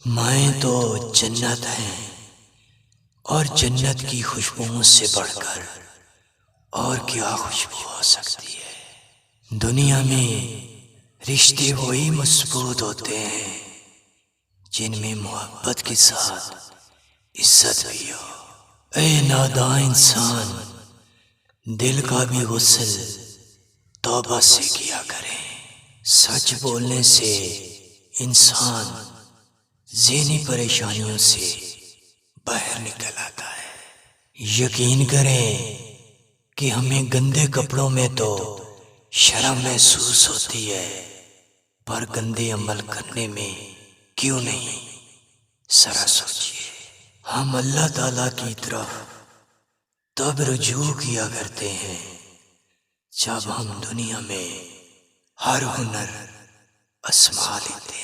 مائیں تو جنت ہیں، اور جنت کی خوشبوؤں سے بڑھ کر اور کیا خوشبو ہو سکتی ہے۔ دنیا میں رشتے وہی مضبوط ہوتے ہیں جن میں محبت کے ساتھ عزت بھی ہو۔ اے ناداں انسان، دل کا بھی غسل توبہ سے کیا کریں۔ سچ بولنے سے انسان ذہنی پریشانیوں سے باہر نکل آتا ہے۔ یقین کریں کہ ہمیں گندے کپڑوں میں تو شرم محسوس ہوتی ہے، پر گندے عمل کرنے میں کیوں نہیں؟ ذرا سوچئے۔ ہم اللہ تعالیٰ کی طرف تب رجوع کیا کرتے ہیں جب ہم دنیا میں ہر ہنر آزما لیتے ہیں۔